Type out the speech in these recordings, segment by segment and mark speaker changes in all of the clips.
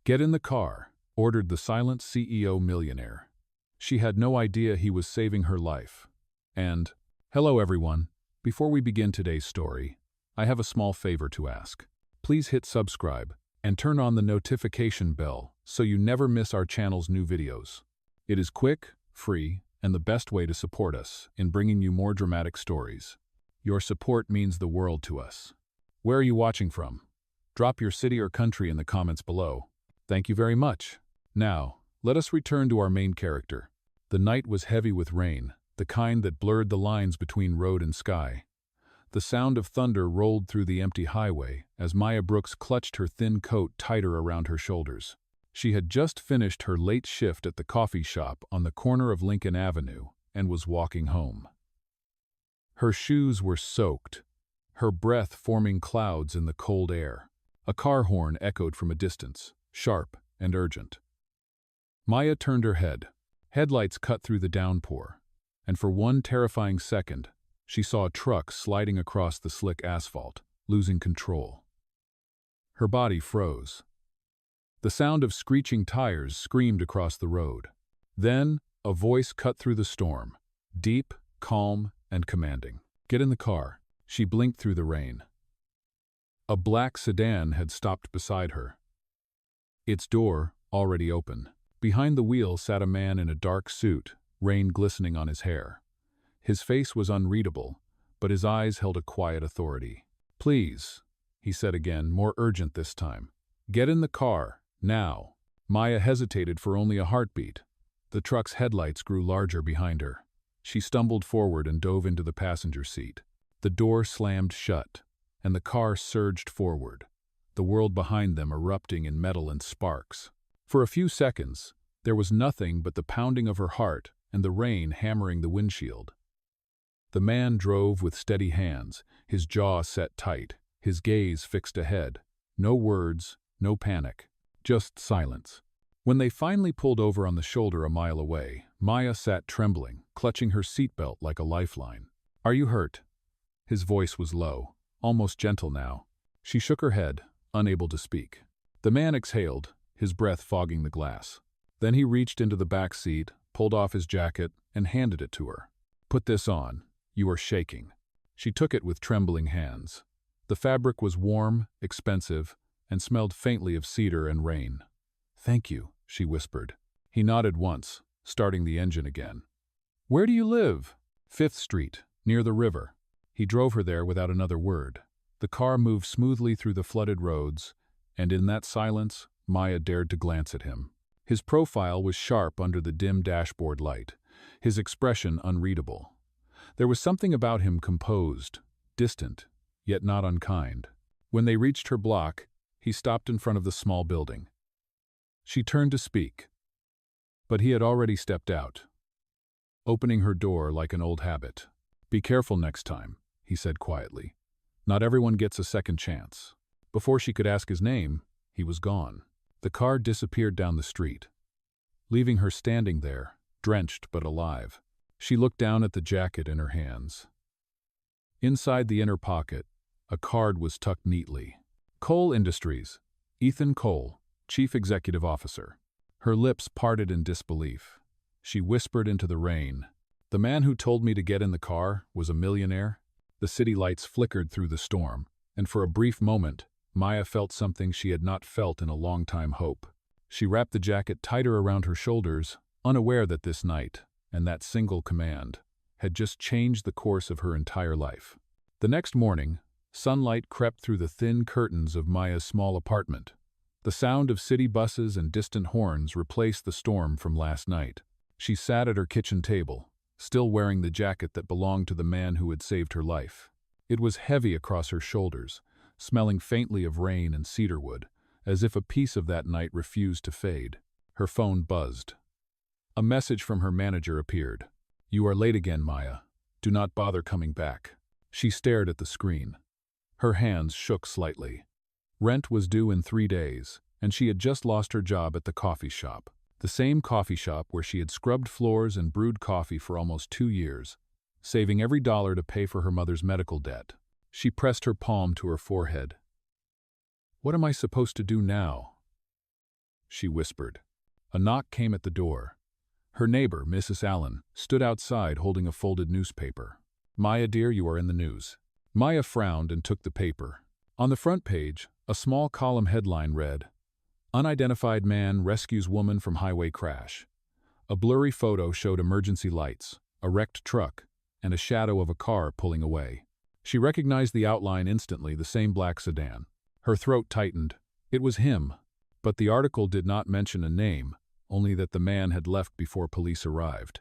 Speaker 1: "Get in the car," ordered the silent CEO Millionaire. She had no idea he was saving her life. And, "Hello everyone. Before we begin today's story, I have a small favor to ask. Please hit subscribe and turn on the notification bell so you never miss our channel's new videos. It is quick, free, and the best way to support us in bringing you more dramatic stories. Your support means the world to us. Where are you watching from? Drop your city or country in the comments below. Thank you very much. Now, let us return to our main character. The night was heavy with rain, the kind that blurred the lines between road and sky. The sound of thunder rolled through the empty highway as Maya Brooks clutched her thin coat tighter around her shoulders. She had just finished her late shift at the coffee shop on the corner of Lincoln Avenue and was walking home. Her shoes were soaked, her breath forming clouds in the cold air. A car horn echoed from a distance, sharp and urgent. Maya turned her head. Headlights cut through the downpour, and for one terrifying second, she saw a truck sliding across the slick asphalt, losing control. Her body froze. The sound of screeching tires screamed across the road. Then, a voice cut through the storm, deep, calm, and commanding. "Get in the car." She blinked through the rain. A black sedan had stopped beside her. Its door, already open. Behind the wheel sat a man in a dark suit, rain glistening on his hair. His face was unreadable, but his eyes held a quiet authority. "Please," he said again, more urgent this time. "Get in the car, now." Maya hesitated for only a heartbeat. The truck's headlights grew larger behind her. She stumbled forward and dove into the passenger seat. The door slammed shut, and the car surged forward, the world behind them erupting in metal and sparks. For a few seconds, there was nothing but the pounding of her heart and the rain hammering the windshield. The man drove with steady hands, his jaw set tight, his gaze fixed ahead. No words, no panic, just silence. When they finally pulled over on the shoulder a mile away, Maya sat trembling, clutching her seatbelt like a lifeline. "Are you hurt?" His voice was low, almost gentle now. She shook her head, unable to speak. The man exhaled, his breath fogging the glass. Then he reached into the back seat, pulled off his jacket, and handed it to her. "Put this on. You are shaking." She took it with trembling hands. The fabric was warm, expensive, and smelled faintly of cedar and rain. "Thank you," she whispered. He nodded once, starting the engine again. "Where do you live?" "Fifth Street, near the river." He drove her there without another word. The car moved smoothly through the flooded roads, and in that silence, Maya dared to glance at him. His profile was sharp under the dim dashboard light, his expression unreadable. There was something about him composed, distant, yet not unkind. When they reached her block, he stopped in front of the small building. She turned to speak, but he had already stepped out, opening her door like an old habit. "Be careful next time," he said quietly. "Not everyone gets a second chance." Before she could ask his name, he was gone. The car disappeared down the street, leaving her standing there, drenched but alive. She looked down at the jacket in her hands. Inside the inner pocket, a card was tucked neatly. "Cole Industries, Ethan Cole, Chief Executive Officer." Her lips parted in disbelief. She whispered into the rain, "The man who told me to get in the car was a millionaire?" The city lights flickered through the storm, and for a brief moment, Maya felt something she had not felt in a long time: hope. She wrapped the jacket tighter around her shoulders, unaware that this night, and that single command, had just changed the course of her entire life. The next morning, sunlight crept through the thin curtains of Maya's small apartment. The sound of city buses and distant horns replaced the storm from last night. She sat at her kitchen table, still wearing the jacket that belonged to the man who had saved her life. It was heavy across her shoulders, smelling faintly of rain and cedarwood, as if a piece of that night refused to fade. Her phone buzzed. A message from her manager appeared. "You are late again, Maya. Do not bother coming back." She stared at the screen. Her hands shook slightly. Rent was due in 3 days, and she had just lost her job at the coffee shop. The same coffee shop where she had scrubbed floors and brewed coffee for almost 2 years, saving every dollar to pay for her mother's medical debt. She pressed her palm to her forehead. "What am I supposed to do now?" she whispered. A knock came at the door. Her neighbor, Mrs. Allen, stood outside holding a folded newspaper. "Maya, dear, you are in the news." Maya frowned and took the paper. On the front page, a small column headline read, "Unidentified man rescues woman from highway crash." A blurry photo showed emergency lights, a wrecked truck, and a shadow of a car pulling away. She recognized the outline instantly, the same black sedan. Her throat tightened. It was him, but the article did not mention a name, only that the man had left before police arrived.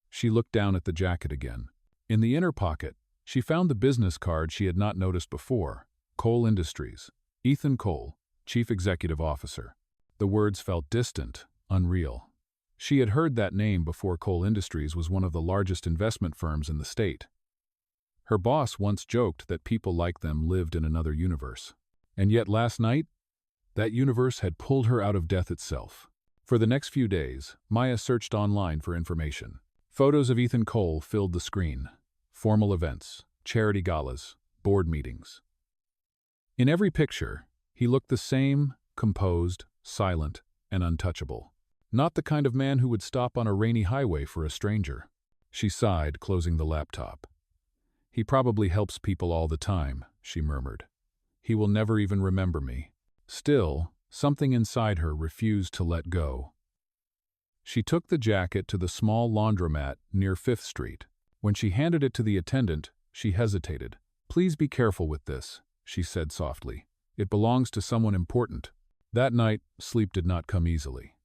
Speaker 1: She looked down at the jacket again. In the inner pocket, she found the business card she had not noticed before. Cole Industries. Ethan Cole, Chief Executive Officer. The words felt distant, unreal. She had heard that name before. Cole Industries was one of the largest investment firms in the state. Her boss once joked that people like them lived in another universe. And yet last night, that universe had pulled her out of death itself. For the next few days, Maya searched online for information. Photos of Ethan Cole filled the screen. Formal events, charity galas, board meetings. In every picture, he looked the same, composed, silent, and untouchable. Not the kind of man who would stop on a rainy highway for a stranger. She sighed, closing the laptop. "He probably helps people all the time," she murmured. "He will never even remember me." Still, something inside her refused to let go. She took the jacket to the small laundromat near 5th Street. When she handed it to the attendant, she hesitated. "Please be careful with this," she said softly. "It belongs to someone important." That night, sleep did not come easily.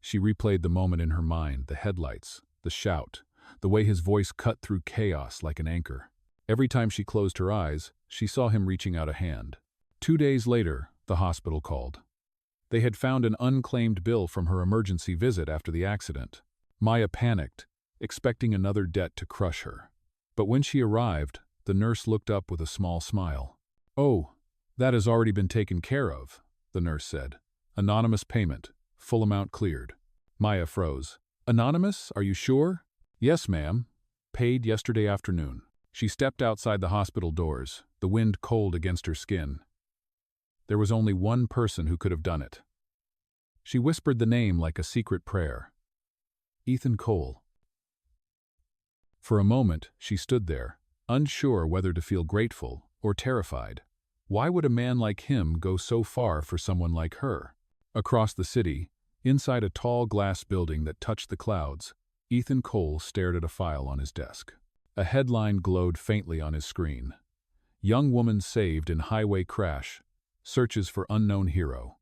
Speaker 1: She replayed the moment in her mind, the headlights, the shout, the way his voice cut through chaos like an anchor. Every time she closed her eyes, she saw him reaching out a hand. 2 days later, the hospital called. They had found an unclaimed bill from her emergency visit after the accident. Maya panicked, expecting another debt to crush her. But when she arrived, the nurse looked up with a small smile. "Oh, that has already been taken care of," the nurse said. "Anonymous payment, full amount cleared." Maya froze. "Anonymous? Are you sure?" "Yes, ma'am. Paid yesterday afternoon." She stepped outside the hospital doors, the wind cold against her skin. There was only one person who could have done it. She whispered the name like a secret prayer. Ethan Cole. For a moment, she stood there, unsure whether to feel grateful or terrified. Why would a man like him go so far for someone like her? Across the city, inside a tall glass building that touched the clouds, Ethan Cole stared at a file on his desk. A headline glowed faintly on his screen. "Young woman saved in highway crash. Searches for unknown hero."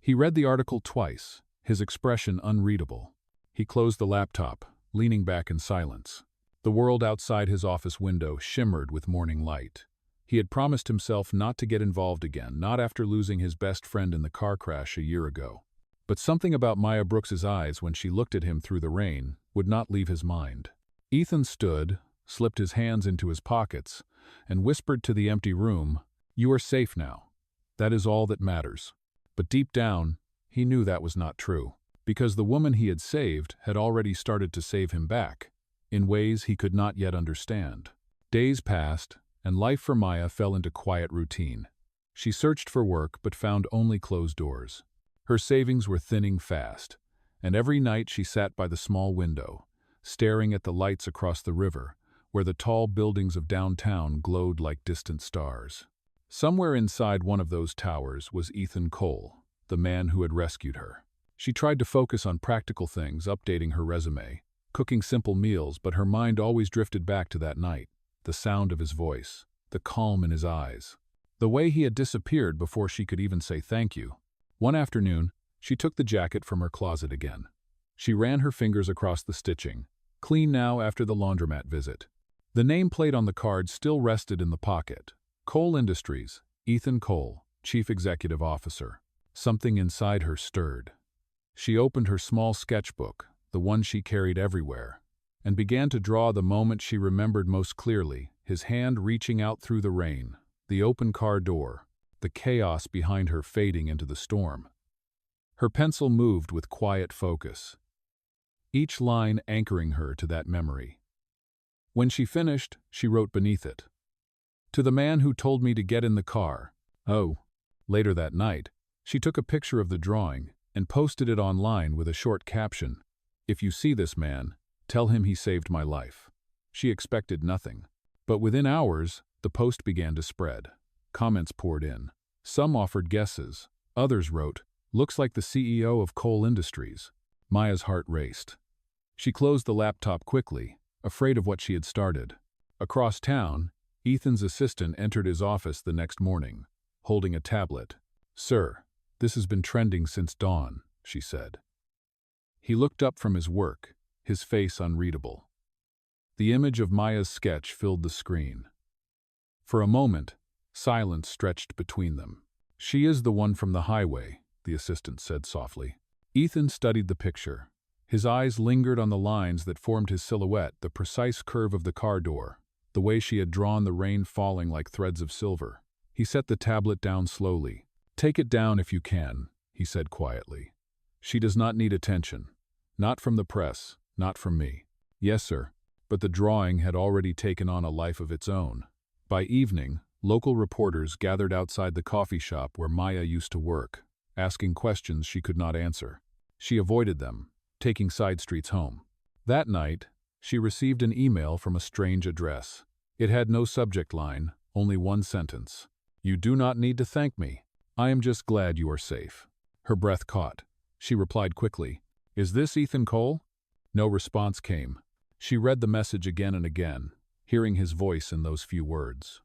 Speaker 1: He read the article twice, his expression unreadable. He closed the laptop, leaning back in silence. The world outside his office window shimmered with morning light. He had promised himself not to get involved again, not after losing his best friend in the car crash a year ago. But something about Maya Brooks's eyes when she looked at him through the rain would not leave his mind. Ethan stood, slipped his hands into his pockets, and whispered to the empty room, "You are safe now. That is all that matters." But deep down, he knew that was not true, because the woman he had saved had already started to save him back, in ways he could not yet understand. Days passed, and life for Maya fell into quiet routine. She searched for work but found only closed doors. Her savings were thinning fast, and every night she sat by the small window, staring at the lights across the river, where the tall buildings of downtown glowed like distant stars. Somewhere inside one of those towers was Ethan Cole, the man who had rescued her. She tried to focus on practical things, updating her resume, cooking simple meals, but her mind always drifted back to that night, the sound of his voice, the calm in his eyes, the way he had disappeared before she could even say thank you. One afternoon, she took the jacket from her closet again. She ran her fingers across the stitching, clean now after the laundromat visit. The nameplate on the card still rested in the pocket. Cole Industries, Ethan Cole, Chief Executive Officer. Something inside her stirred. She opened her small sketchbook, the one she carried everywhere, and began to draw the moment she remembered most clearly, his hand reaching out through the rain, the open car door, the chaos behind her fading into the storm. Her pencil moved with quiet focus, each line anchoring her to that memory. When she finished, she wrote beneath it, "To the man who told me to get in the car." Oh, later that night, She took a picture of the drawing and posted it online with a short caption, "If you see this man, tell him he saved my life." She expected nothing. But within hours, the post began to spread. Comments poured in. Some offered guesses. Others wrote, "Looks like the CEO of Coal Industries." Maya's heart raced. She closed the laptop quickly, afraid of what she had started. Across town, Ethan's assistant entered his office the next morning, holding a tablet. "Sir, this has been trending since dawn," she said. He looked up from his work, his face unreadable. The image of Maya's sketch filled the screen. For a moment, silence stretched between them. "She is the one from the highway," the assistant said softly. Ethan studied the picture. His eyes lingered on the lines that formed his silhouette, the precise curve of the car door, the way she had drawn the rain falling like threads of silver. He set the tablet down slowly. "Take it down if you can," he said quietly. "She does not need attention. Not from the press, not from me." "Yes, sir." But the drawing had already taken on a life of its own. By evening, local reporters gathered outside the coffee shop where Maya used to work, asking questions she could not answer. She avoided them, taking side streets home. That night, she received an email from a strange address. It had no subject line, only one sentence. "You do not need to thank me. I am just glad you are safe." Her breath caught. She replied quickly, "Is this Ethan Cole?" No response came. She read the message again and again, hearing his voice in those few words.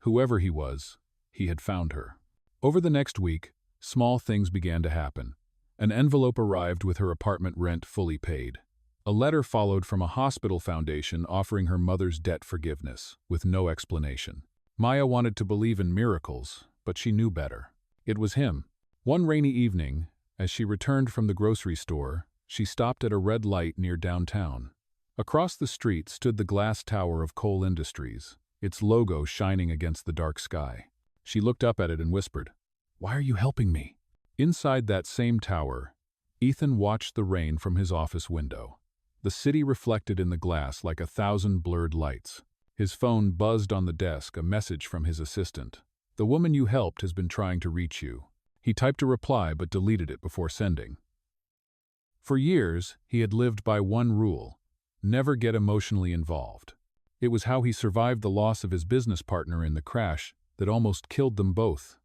Speaker 1: Whoever he was, he had found her. Over the next week, small things began to happen. An envelope arrived with her apartment rent fully paid. A letter followed from a hospital foundation offering her mother's debt forgiveness, with no explanation. Maya wanted to believe in miracles, but she knew better. It was him. One rainy evening, as she returned from the grocery store, she stopped at a red light near downtown. Across the street stood the glass tower of Coal Industries, its logo shining against the dark sky. She looked up at it and whispered, "Why are you helping me?" Inside that same tower, Ethan watched the rain from his office window. The city reflected in the glass like 1,000 blurred lights. His phone buzzed on the desk, a message from his assistant. "The woman you helped has been trying to reach you." He typed a reply but deleted it before sending. For years, he had lived by one rule: never get emotionally involved. It was how he survived the loss of his business partner in the crash that almost killed them both.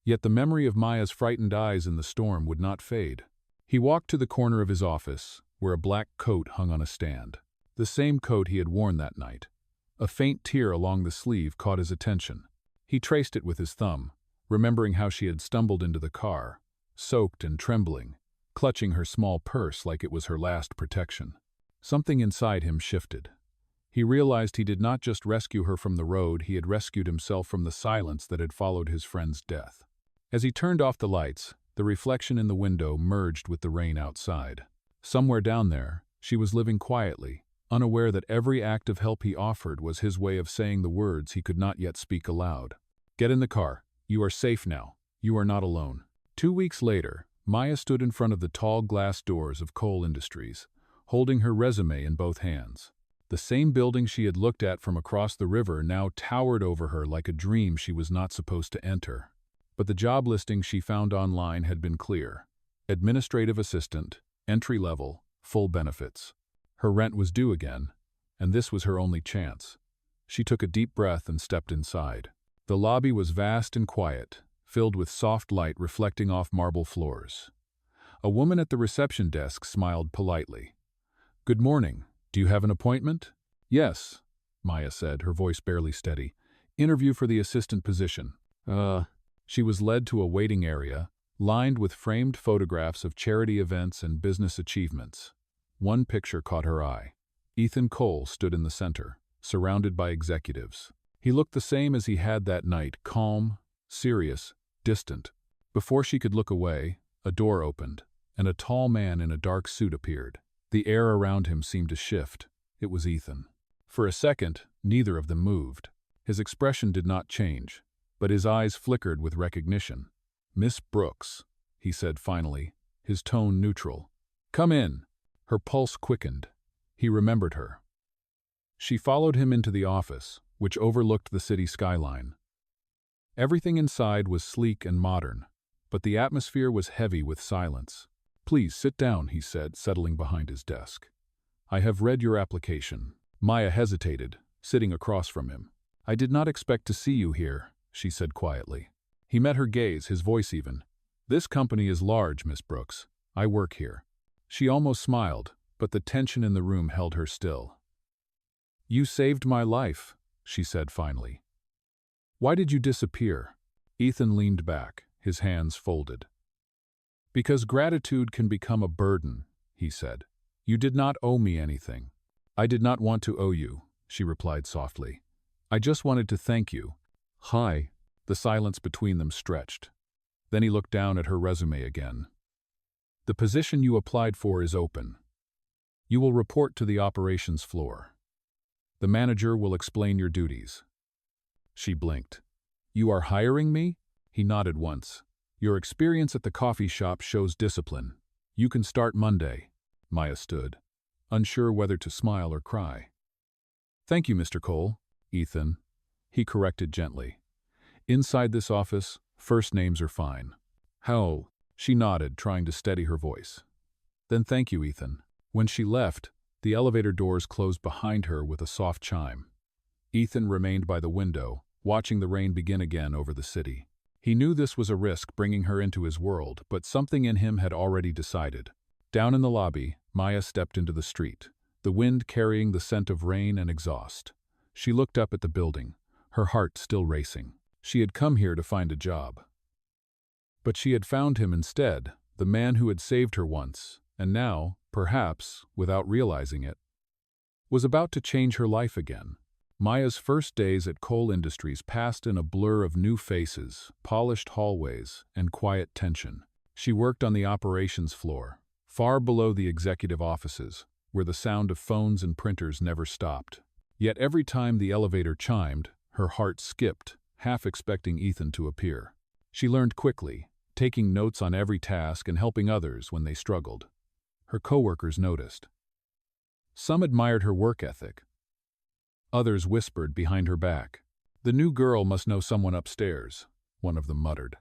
Speaker 1: Yet the memory of Maya's frightened eyes in the storm would not fade. He walked to the corner of his office, where a black coat hung on a stand. The same coat he had worn that night. A faint tear along the sleeve caught his attention. He traced it with his thumb, remembering how she had stumbled into the car, soaked and trembling, clutching her small purse like it was her last protection. Something inside him shifted. He realized he did not just rescue her from the road, he had rescued himself from the silence that had followed his friend's death. As he turned off the lights, the reflection in the window merged with the rain outside. Somewhere down there, she was living quietly, unaware that every act of help he offered was his way of saying the words he could not yet speak aloud. "Get in the car. You are safe now. You are not alone." 2 weeks later, Maya stood in front of the tall glass doors of Coal Industries, holding her resume in both hands. The same building she had looked at from across the river now towered over her like a dream she was not supposed to enter. But the job listing she found online had been clear: administrative assistant, entry level, full benefits. Her rent was due again, and this was her only chance. She took a deep breath and stepped inside. The lobby was vast and quiet, filled with soft light reflecting off marble floors. A woman at the reception desk smiled politely. "Good morning. Do you have an appointment?" "Yes," Maya said, her voice barely steady. "Interview for the assistant position." She was led to a waiting area, lined with framed photographs of charity events and business achievements. One picture caught her eye. Ethan Cole stood in the center, surrounded by executives. He looked the same as he had that night, calm, serious, distant. Before she could look away, a door opened, and a tall man in a dark suit appeared. The air around him seemed to shift. It was Ethan. For a second, neither of them moved. His expression did not change, but his eyes flickered with recognition. "Miss Brooks," he said finally, his tone neutral. "Come in." Her pulse quickened. He remembered her. She followed him into the office, which overlooked the city skyline. Everything inside was sleek and modern, but the atmosphere was heavy with silence. "Please sit down," he said, settling behind his desk. "I have read your application." Maya hesitated, sitting across from him. "I did not expect to see you here," she said quietly. He met her gaze, his voice even. "This company is large, Miss Brooks. I work here." She almost smiled, but the tension in the room held her still. "You saved my life," she said finally. "Why did you disappear?" Ethan leaned back, his hands folded. "Because gratitude can become a burden," he said. "You did not owe me anything." "I did not want to owe you," she replied softly. "I just wanted to thank you." "Hi." The silence between them stretched. Then he looked down at her resume again. "The position you applied for is open. You will report to the operations floor. The manager will explain your duties." She blinked. "You are hiring me?" He nodded once. "Your experience at the coffee shop shows discipline. You can start Monday." Maya stood, unsure whether to smile or cry. "Thank you, Mr. Cole." "Ethan," he corrected gently. "Inside this office, first names are fine." "How?" She nodded, trying to steady her voice. "Then thank you, Ethan." When she left, the elevator doors closed behind her with a soft chime. Ethan remained by the window, watching the rain begin again over the city. He knew this was a risk bringing her into his world, but something in him had already decided. Down in the lobby, Maya stepped into the street, the wind carrying the scent of rain and exhaust. She looked up at the building, her heart still racing. She had come here to find a job. But she had found him instead, the man who had saved her once, and now, perhaps, without realizing it, was about to change her life again. Maya's first days at Cole Industries passed in a blur of new faces, polished hallways, and quiet tension. She worked on the operations floor, far below the executive offices, where the sound of phones and printers never stopped. Yet every time the elevator chimed, her heart skipped, half expecting Ethan to appear. She learned quickly, taking notes on every task and helping others when they struggled. Her coworkers noticed. Some admired her work ethic. Others whispered behind her back. "The new girl must know someone upstairs," one of them muttered.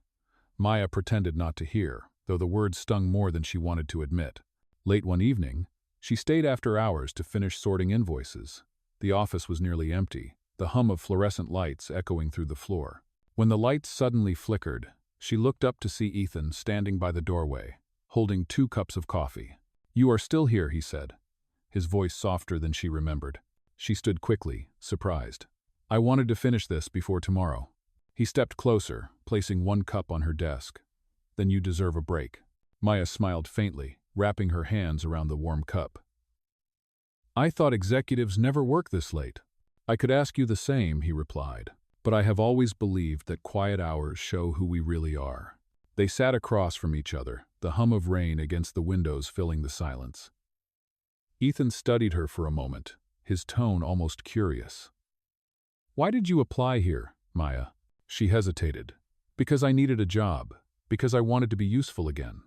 Speaker 1: Maya pretended not to hear, though the words stung more than she wanted to admit. Late one evening, she stayed after hours to finish sorting invoices. The office was nearly empty, the hum of fluorescent lights echoing through the floor. When the lights suddenly flickered, she looked up to see Ethan standing by the doorway, holding 2 cups of coffee. "You are still here," he said, his voice softer than she remembered. She stood quickly, surprised. "I wanted to finish this before tomorrow." He stepped closer, placing 1 cup on her desk. "Then you deserve a break." Maya smiled faintly, wrapping her hands around the warm cup. "I thought executives never work this late." "I could ask you the same," he replied. "But I have always believed that quiet hours show who we really are." They sat across from each other, the hum of rain against the windows filling the silence. Ethan studied her for a moment, his tone almost curious. "Why did you apply here, Maya?" She hesitated. "Because I needed a job, because I wanted to be useful again.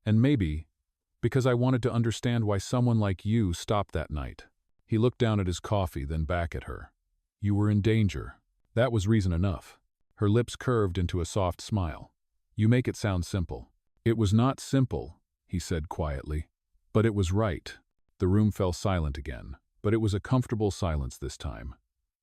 Speaker 1: And maybe, because I wanted to understand why someone like you stopped that night." He looked down at his coffee, then back at her. "You were in danger." That was reason enough. Her lips curved into a soft smile. "You make it sound simple." "It was not simple," he said quietly. "But it was right." The room fell silent again, but it was a comfortable silence this time.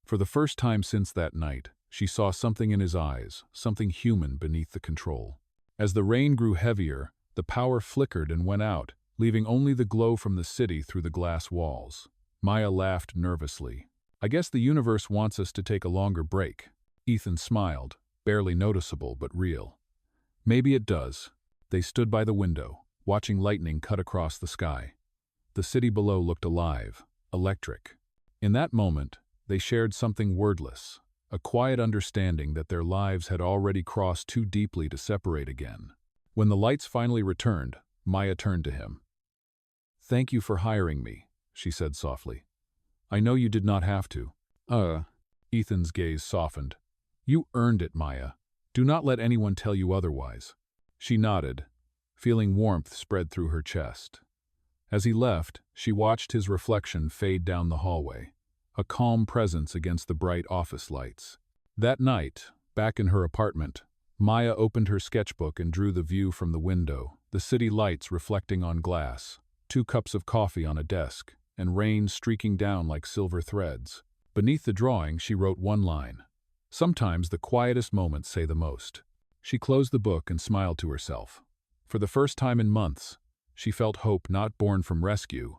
Speaker 1: For the first time since that night, she saw something in his eyes, something human beneath the control. As the rain grew heavier, the power flickered and went out, leaving only the glow from the city through the glass walls. Maya laughed nervously. "I guess the universe wants us to take a longer break." Ethan smiled, barely noticeable but real. "Maybe it does." They stood by the window, watching lightning cut across the sky. The city below looked alive, electric. In that moment, they shared something wordless, a quiet understanding that their lives had already crossed too deeply to separate again. When the lights finally returned, Maya turned to him. "Thank you for hiring me," she said softly. "I know you did not have to." Ethan's gaze softened. "You earned it, Maya. Do not let anyone tell you otherwise." She nodded, feeling warmth spread through her chest. As he left, she watched his reflection fade down the hallway, a calm presence against the bright office lights. That night, back in her apartment, Maya opened her sketchbook and drew the view from the window, the city lights reflecting on glass, 2 cups of coffee on a desk, and rain streaking down like silver threads. Beneath the drawing, she wrote one line. Sometimes the quietest moments say the most. She closed the book and smiled to herself. For the first time in months, she felt hope not born from rescue,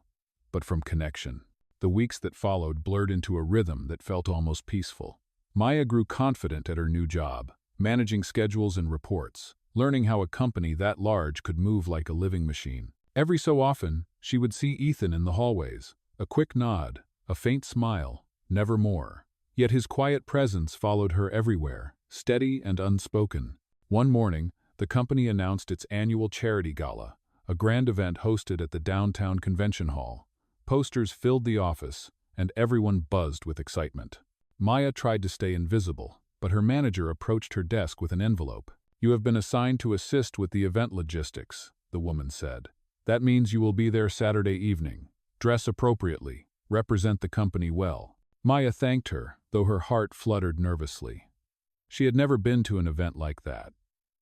Speaker 1: but from connection. The weeks that followed blurred into a rhythm that felt almost peaceful. Maya grew confident at her new job, managing schedules and reports, learning how a company that large could move like a living machine. Every so often, she would see Ethan in the hallways. A quick nod, a faint smile, never more. Yet his quiet presence followed her everywhere, steady and unspoken. One morning, the company announced its annual charity gala, a grand event hosted at the downtown convention hall. Posters filled the office, and everyone buzzed with excitement. Maya tried to stay invisible, but her manager approached her desk with an envelope. "You have been assigned to assist with the event logistics," the woman said. "That means you will be there Saturday evening. Dress appropriately, represent the company well." Maya thanked her, though her heart fluttered nervously. She had never been to an event like that,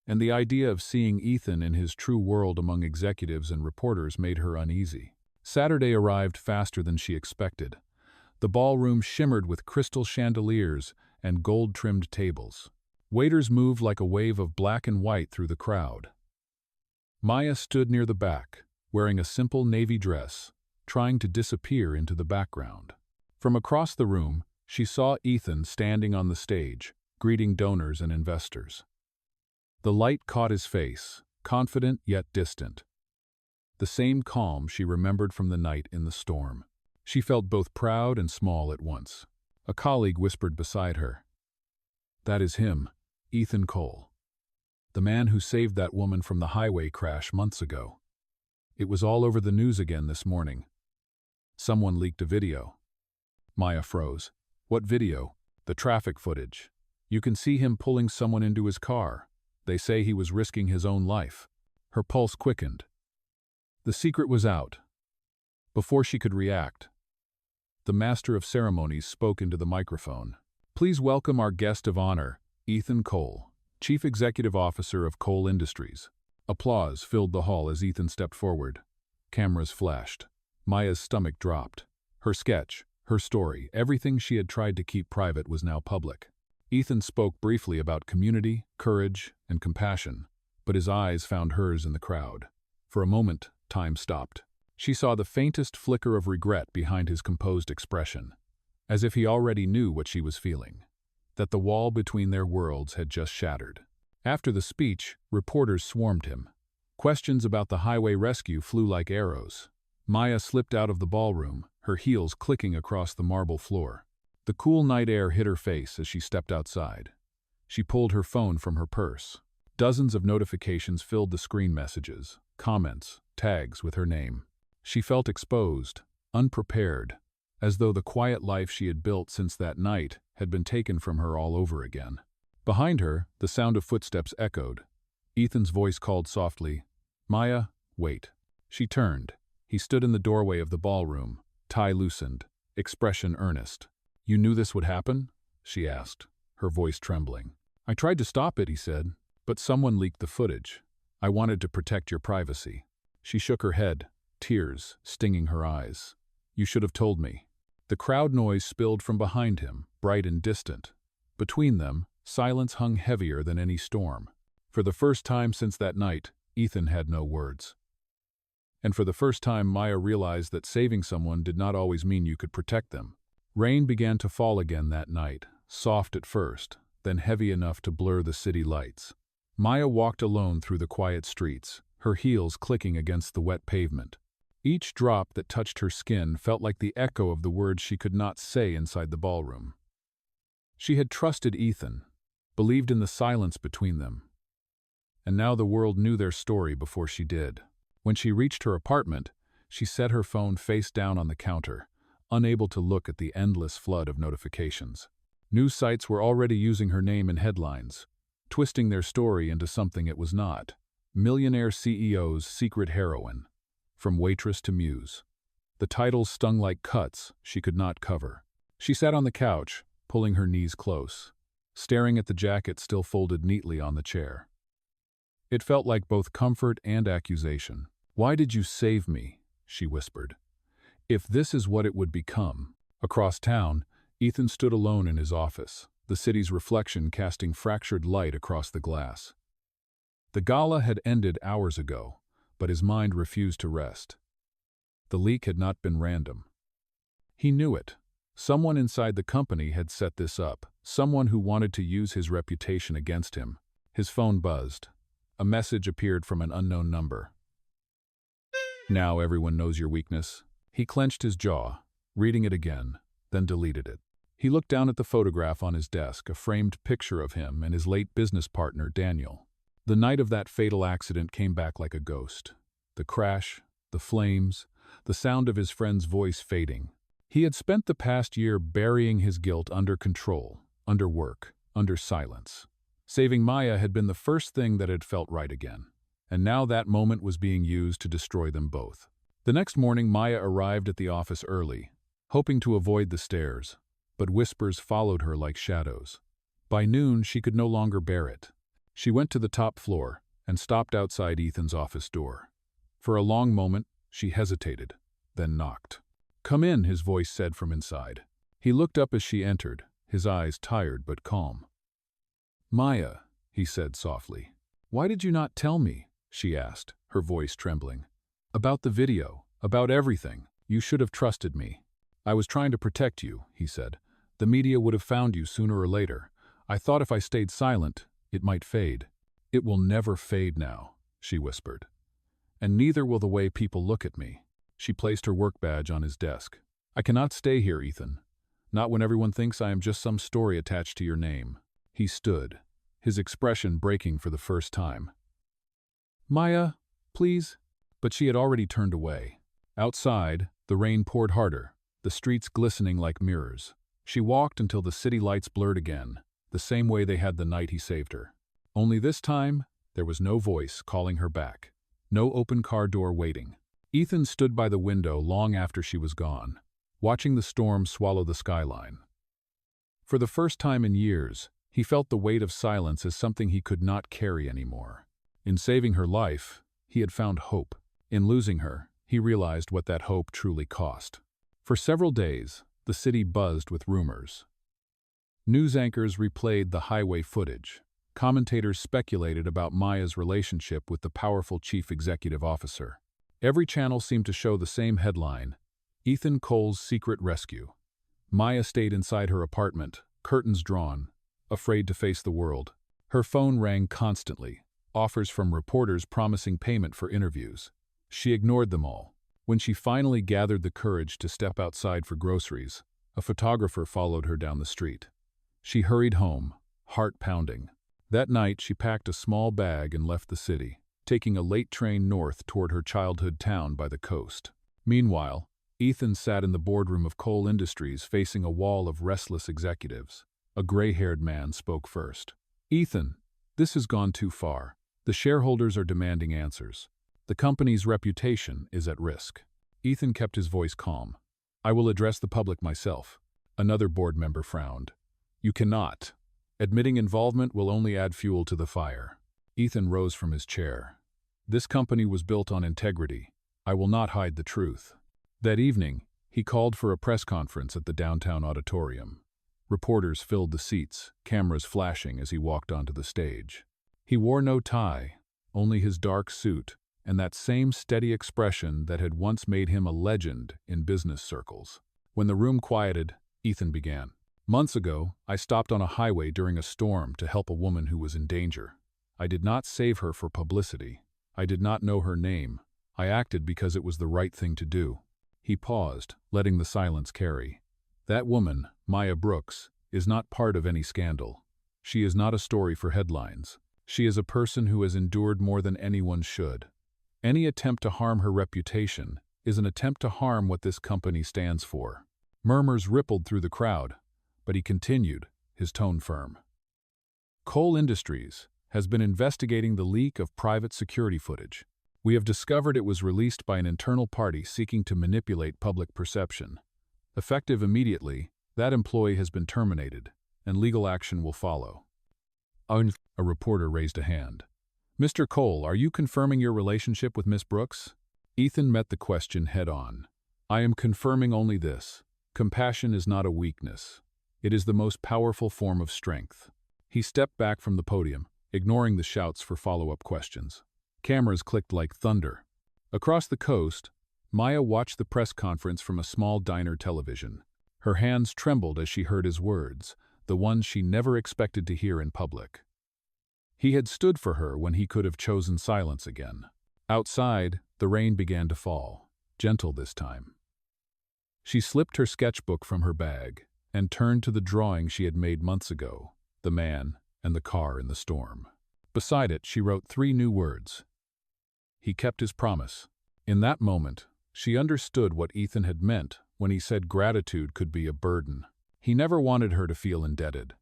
Speaker 1: and the idea of seeing Ethan in his true world among executives and reporters made her uneasy. Saturday arrived faster than she expected. The ballroom shimmered with crystal chandeliers and gold-trimmed tables. Waiters moved like a wave of black and white through the crowd. Maya stood near the back, wearing a simple navy dress, trying to disappear into the background. From across the room, she saw Ethan standing on the stage, greeting donors and investors. The light caught his face, confident yet distant. The same calm she remembered from the night in the storm. She felt both proud and small at once. A colleague whispered beside her, "That is him, Ethan Cole. The man who saved that woman from the highway crash months ago. It was all over the news again this morning. Someone leaked a video." Maya froze. "What video?" "The traffic footage. You can see him pulling someone into his car. They say he was risking his own life." Her pulse quickened. The secret was out. Before she could react, the master of ceremonies spoke into the microphone. "Please welcome our guest of honor, Ethan Cole, Chief Executive Officer of Cole Industries." Applause filled the hall as Ethan stepped forward. Cameras flashed. Maya's stomach dropped. Her sketch, her story, everything she had tried to keep private was now public. Ethan spoke briefly about community, courage, and compassion, but his eyes found hers in the crowd. For a moment, time stopped. She saw the faintest flicker of regret behind his composed expression, as if he already knew what she was feeling, that the wall between their worlds had just shattered. After the speech, reporters swarmed him. Questions about the highway rescue flew like arrows. Maya slipped out of the ballroom, her heels clicking across the marble floor. The cool night air hit her face as she stepped outside. She pulled her phone from her purse. Dozens of notifications filled the screen: messages, comments, tags with her name. She felt exposed, unprepared, as though the quiet life she had built since that night had been taken from her all over again. Behind her, the sound of footsteps echoed. Ethan's voice called softly, "Maya, wait." She turned. He stood in the doorway of the ballroom, tie loosened, expression earnest. "You knew this would happen?" she asked, her voice trembling. "I tried to stop it," he said, "but someone leaked the footage. I wanted to protect your privacy." She shook her head, tears stinging her eyes. "You should have told me." The crowd noise spilled from behind him, bright and distant. Between them, silence hung heavier than any storm. For the first time since that night, Ethan had no words. And for the first time, Maya realized that saving someone did not always mean you could protect them. Rain began to fall again that night, soft at first, then heavy enough to blur the city lights. Maya walked alone through the quiet streets, her heels clicking against the wet pavement. Each drop that touched her skin felt like the echo of the words she could not say inside the ballroom. She had trusted Ethan, believed in the silence between them. And now the world knew their story before she did. When she reached her apartment, she set her phone face down on the counter, unable to look at the endless flood of notifications. News sites were already using her name in headlines, twisting their story into something it was not. Millionaire CEO's secret heroine, from waitress to muse. The titles stung like cuts she could not cover. She sat on the couch, pulling her knees close. staring at the jacket still folded neatly on the chair. It felt like both comfort and accusation. "Why did you save me?" she whispered. "If this is what it would become." Across town, Ethan stood alone in his office, the city's reflection casting fractured light across the glass. The gala had ended hours ago, but his mind refused to rest. The leak had not been random. He knew it. Someone inside the company had set this up, someone who wanted to use his reputation against him. His phone buzzed. A message appeared from an unknown number. "Now everyone knows your weakness." He clenched his jaw, reading it again, then deleted it. He looked down at the photograph on his desk, a framed picture of him and his late business partner, Daniel. The night of that fatal accident came back like a ghost. The crash, the flames, the sound of his friend's voice fading. He had spent the past year burying his guilt under control, under work, under silence. Saving Maya had been the first thing that had felt right again, and now that moment was being used to destroy them both. The next morning, Maya arrived at the office early, hoping to avoid the stairs, but whispers followed her like shadows. By noon, she could no longer bear it. She went to the top floor and stopped outside Ethan's office door. For a long moment, she hesitated, then knocked. "Come in," his voice said from inside. He looked up as she entered, his eyes tired but calm. "Maya," he said softly. "Why did you not tell me?" she asked, her voice trembling. "About the video, about everything. You should have trusted me." "I was trying to protect you," he said. "The media would have found you sooner or later. I thought if I stayed silent, it might fade." "It will never fade now," she whispered. "And neither will the way people look at me." She placed her work badge on his desk. "I cannot stay here, Ethan. Not when everyone thinks I am just some story attached to your name." He stood, his expression breaking for the first time. "Maya, please." But she had already turned away. Outside, the rain poured harder, the streets glistening like mirrors. She walked until the city lights blurred again, the same way they had the night he saved her. Only this time, there was no voice calling her back, no open car door waiting. Ethan stood by the window long after she was gone, watching the storm swallow the skyline. For the first time in years, he felt the weight of silence as something he could not carry anymore. In saving her life, he had found hope. In losing her, he realized what that hope truly cost. For several days, the city buzzed with rumors. News anchors replayed the highway footage. Commentators speculated about Maya's relationship with the powerful chief executive officer. Every channel seemed to show the same headline: Ethan Cole's secret rescue. Maya stayed inside her apartment, curtains drawn, afraid to face the world. Her phone rang constantly, offers from reporters promising payment for interviews. She ignored them all. When she finally gathered the courage to step outside for groceries, a photographer followed her down the street. She hurried home, heart pounding. That night, she packed a small bag and left the city, taking a late train north toward her childhood town by the coast. Meanwhile, Ethan sat in the boardroom of Cole Industries facing a wall of restless executives. A gray-haired man spoke first. "Ethan, this has gone too far. The shareholders are demanding answers. The company's reputation is at risk." Ethan kept his voice calm. "I will address the public myself." Another board member frowned. "You cannot. Admitting involvement will only add fuel to the fire." Ethan rose from his chair. "This company was built on integrity. I will not hide the truth." That evening, he called for a press conference at the downtown auditorium. Reporters filled the seats, cameras flashing as he walked onto the stage. He wore no tie, only his dark suit, and that same steady expression that had once made him a legend in business circles. When the room quieted, Ethan began. "Months ago, I stopped on a highway during a storm to help a woman who was in danger. I did not save her for publicity. I did not know her name. I acted because it was the right thing to do." He paused, letting the silence carry. "That woman, Maya Brooks, is not part of any scandal. She is not a story for headlines. She is a person who has endured more than anyone should. Any attempt to harm her reputation is an attempt to harm what this company stands for." Murmurs rippled through the crowd, but he continued, his tone firm. "Cole Industries has been investigating the leak of private security footage. We have discovered it was released by an internal party seeking to manipulate public perception. Effective immediately, that employee has been terminated, and legal action will follow. A reporter raised a hand. Mr. Cole, are you confirming your relationship with Miss Brooks? Ethan met the question head-on. I am confirming only this. Compassion is not a weakness. It is the most powerful form of strength. He stepped back from the podium, ignoring the shouts for follow-up questions. Cameras clicked like thunder. Across the coast, Maya watched the press conference from a small diner television. Her hands trembled as she heard his words, the ones she never expected to hear in public. He had stood for her when he could have chosen silence again. Outside, the rain began to fall, gentle this time. She slipped her sketchbook from her bag and turned to the drawing she had made months ago, the man and the car in the storm. Beside it, she wrote 3 new words. He kept his promise. In that moment, she understood what Ethan had meant when he said gratitude could be a burden. He never wanted her to feel indebted.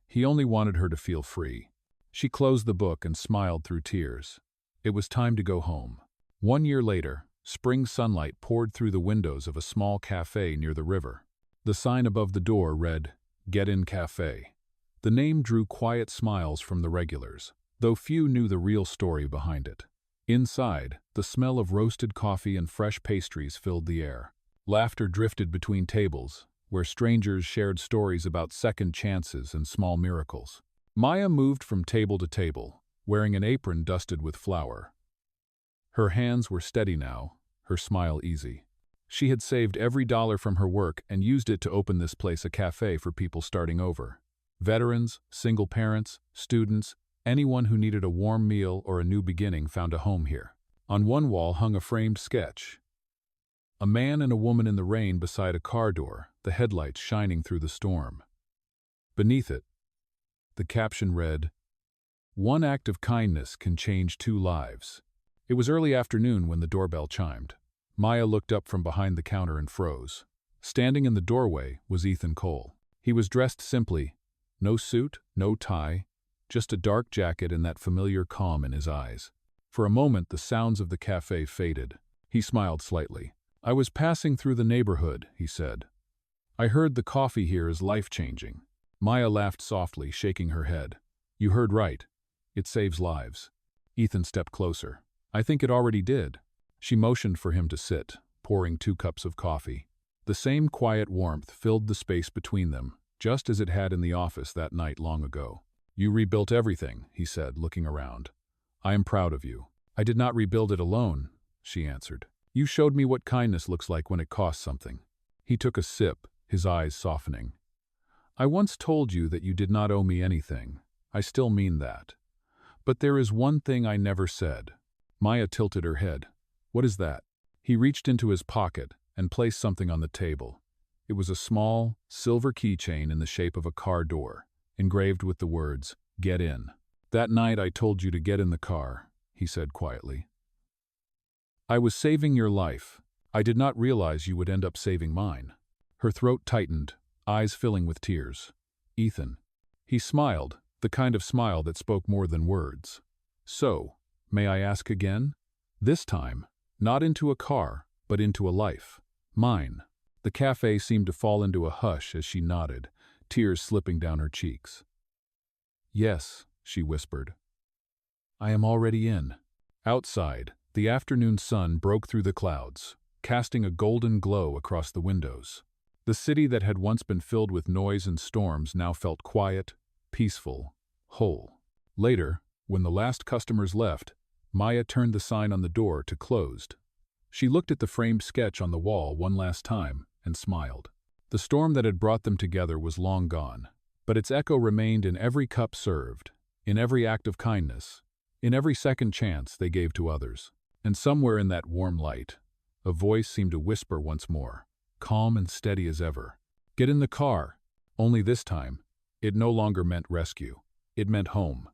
Speaker 1: He only wanted her to feel free. She closed the book and smiled through tears. It was time to go home. 1 year later, spring sunlight poured through the windows of a small cafe near the river. The sign above the door read, "Get In Cafe." The name drew quiet smiles from the regulars, though few knew the real story behind it. Inside, the smell of roasted coffee and fresh pastries filled the air. Laughter drifted between tables, where strangers shared stories about second chances and small miracles. Maya moved from table to table, wearing an apron dusted with flour. Her hands were steady now, her smile easy. She had saved every dollar from her work and used it to open this place a cafe for people starting over. Veterans, single parents, students, anyone who needed a warm meal or a new beginning found a home here. On one wall hung a framed sketch. A man and a woman in the rain beside a car door, the headlights shining through the storm. Beneath it, the caption read, "One act of kindness can change 2 lives." It was early afternoon when the doorbell chimed. Maya looked up from behind the counter and froze. Standing in the doorway was Ethan Cole. He was dressed simply, no suit, no tie, just a dark jacket and that familiar calm in his eyes. For a moment the sounds of the cafe faded. He smiled slightly. "I was passing through the neighborhood," he said. "I heard the coffee here is life-changing." Maya laughed softly, shaking her head. "You heard right. It saves lives." Ethan stepped closer. "I think it already did." She motioned for him to sit, pouring 2 cups of coffee. The same quiet warmth filled the space between them, just as it had in the office that night long ago. "You rebuilt everything," he said, looking around. "I am proud of you." "I did not rebuild it alone," she answered. "You showed me what kindness looks like when it costs something." He took a sip, his eyes softening. "I once told you that you did not owe me anything. I still mean that. But there is one thing I never said." Maya tilted her head. "What is that?" He reached into his pocket and placed something on the table. It was a small, silver keychain in the shape of a car door, engraved with the words, "Get In." "That night I told you to get in the car," he said quietly. "I was saving your life. I did not realize you would end up saving mine." Her throat tightened, eyes filling with tears. "Ethan." He smiled, the kind of smile that spoke more than words. "So, may I ask again? This time, not into a car, but into a life. Mine." The cafe seemed to fall into a hush as she nodded, tears slipping down her cheeks. "Yes," she whispered. "I am already in." Outside, the afternoon sun broke through the clouds, casting a golden glow across the windows. The city that had once been filled with noise and storms now felt quiet, peaceful, whole. Later, when the last customers left, Maya turned the sign on the door to closed. She looked at the framed sketch on the wall one last time and smiled. The storm that had brought them together was long gone, but its echo remained in every cup served, in every act of kindness, in every second chance they gave to others. And somewhere in that warm light, a voice seemed to whisper once more, calm and steady as ever, "Get in the car." Only this time, it no longer meant rescue. It meant home.